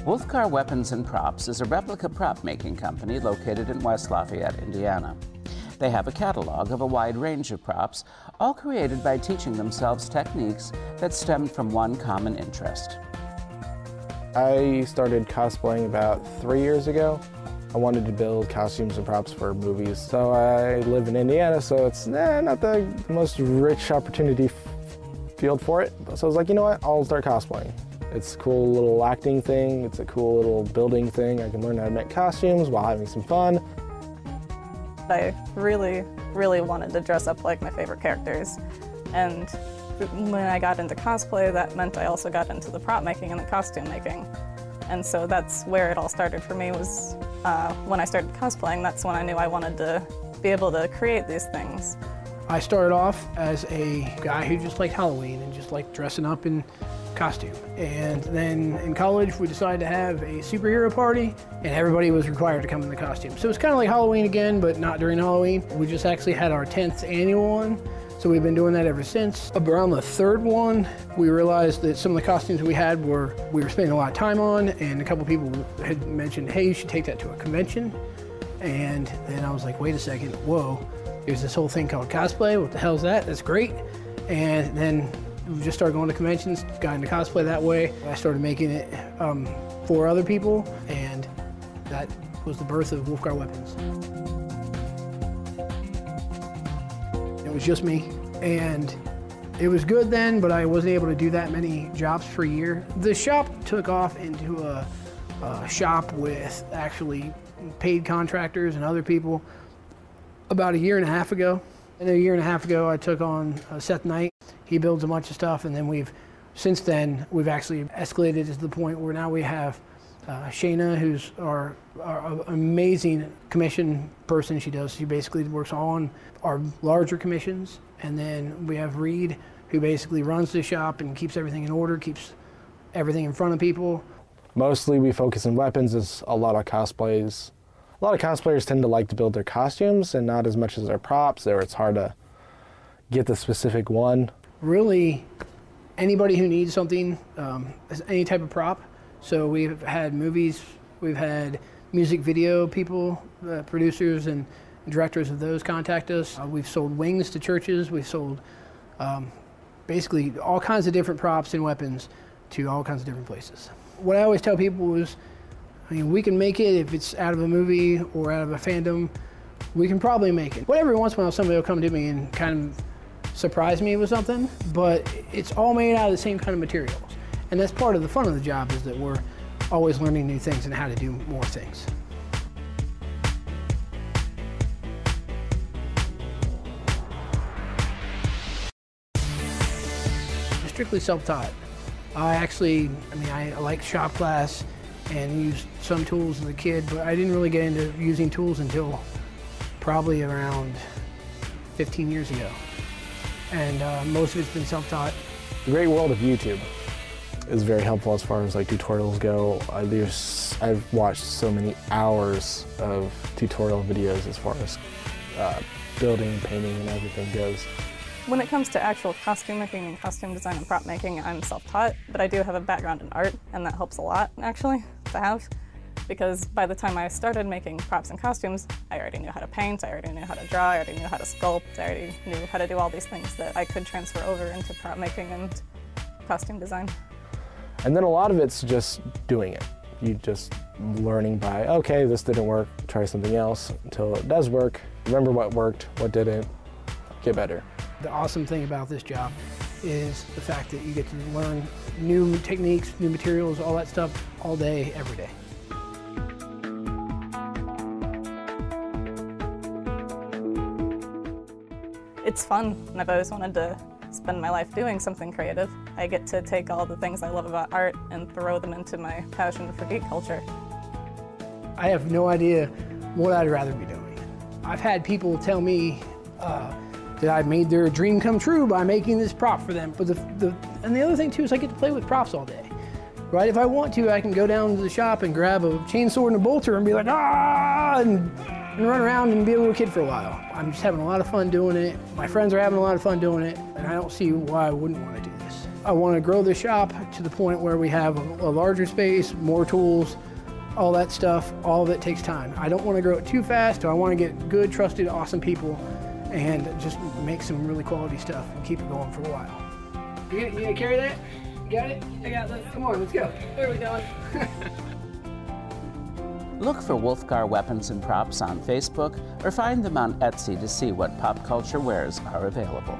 Wulgar Weapons and Props is a replica prop making company located in West Lafayette, Indiana. They have a catalog of a wide range of props, all created by teaching themselves techniques that stemmed from one common interest. I started cosplaying about 3 years ago. I wanted to build costumes and props for movies. So I live in Indiana, so it's not the most rich opportunity field for it. So I was like, you know what, I'll start cosplaying. It's a cool little acting thing, it's a cool little building thing. I can learn how to make costumes while having some fun. I really wanted to dress up like my favorite characters. And when I got into cosplay, that meant I also got into the prop making and the costume making. And so that's where it all started for me, was when I started cosplaying. That's when I knew I wanted to be able to create these things. I started off as a guy who just liked Halloween and just liked dressing up in costume. And then in college, we decided to have a superhero party, and everybody was required to come in the costume. So it's kind of like Halloween again, but not during Halloween. We just actually had our 10th annual one, so we've been doing that ever since. Around the third one, we realized that some of the costumes we were spending a lot of time on, and a couple people had mentioned, hey, you should take that to a convention. And then I was like, wait a second, whoa, there's this whole thing called cosplay, what the hell is that? That's great. And then we just started going to conventions, got into cosplay that way. I started making it for other people, and that was the birth of Wulgar Weapons. It was just me, and it was good then, but I wasn't able to do that many jobs per year. The shop took off into a shop with actually paid contractors and other people about 1.5 years ago. And a 1.5 years ago, I took on Seth Knight. He builds a bunch of stuff, and then since then, we've actually escalated to the point where now we have Shayna, who's our amazing commission person. She basically works on our larger commissions. And then we have Reed, who basically runs the shop and keeps everything in order, keeps everything in front of people. Mostly we focus on weapons. It's a lot of cosplays. A lot of cosplayers tend to like to build their costumes and not as much as their props, or it's hard to get the specific one. Really, anybody who needs something, any type of prop. So we've had movies, we've had music video people, producers and directors of those contact us. We've sold wings to churches. We've sold basically all kinds of different props and weapons to all kinds of different places. What I always tell people is, I mean, we can make it if it's out of a movie or out of a fandom. We can probably make it. But every once in a while, somebody will come to me and kind of surprise me with something, but it's all made out of the same kind of materials. And that's part of the fun of the job, is that we're always learning new things and how to do more things. Strictly self-taught. I like shop class and used some tools as a kid, but I didn't really get into using tools until probably around 15 years ago. And most of it's been self-taught. The great world of YouTube is very helpful as far as like tutorials go. I've watched so many hours of tutorial videos as far as building, painting, and everything goes. When it comes to actual costume making and costume design and prop making, I'm self-taught, but I do have a background in art, and that helps a lot, actually, to have. Because by the time I started making props and costumes, I already knew how to paint, I already knew how to draw, I already knew how to sculpt, I already knew how to do all these things that I could transfer over into prop making and costume design. And then a lot of it's just doing it. You just learning by, okay, this didn't work, try something else until it does work. Remember what worked, what didn't, get better. The awesome thing about this job is the fact that you get to learn new techniques, new materials, all that stuff all day, every day. It's fun, and I've always wanted to spend my life doing something creative. I get to take all the things I love about art and throw them into my passion for geek culture. I have no idea what I'd rather be doing. I've had people tell me that I've made their dream come true by making this prop for them. But and the other thing too is I get to play with props all day. Right? If I want to, I can go down to the shop and grab a chainsaw and a bolter and be like, ah, and run around and be a little kid for a while. I'm just having a lot of fun doing it. My friends are having a lot of fun doing it, and I don't see why I wouldn't want to do this. I want to grow the shop to the point where we have a larger space, more tools, all that stuff. All of it takes time. I don't want to grow it too fast, so I want to get good, trusted, awesome people and just make some really quality stuff and keep it going for a while. You gonna carry that? You got it? I got this. Come on, let's go. Where are we going? Look for Wulfgar Weapons and Props on Facebook or find them on Etsy to see what pop culture wares are available.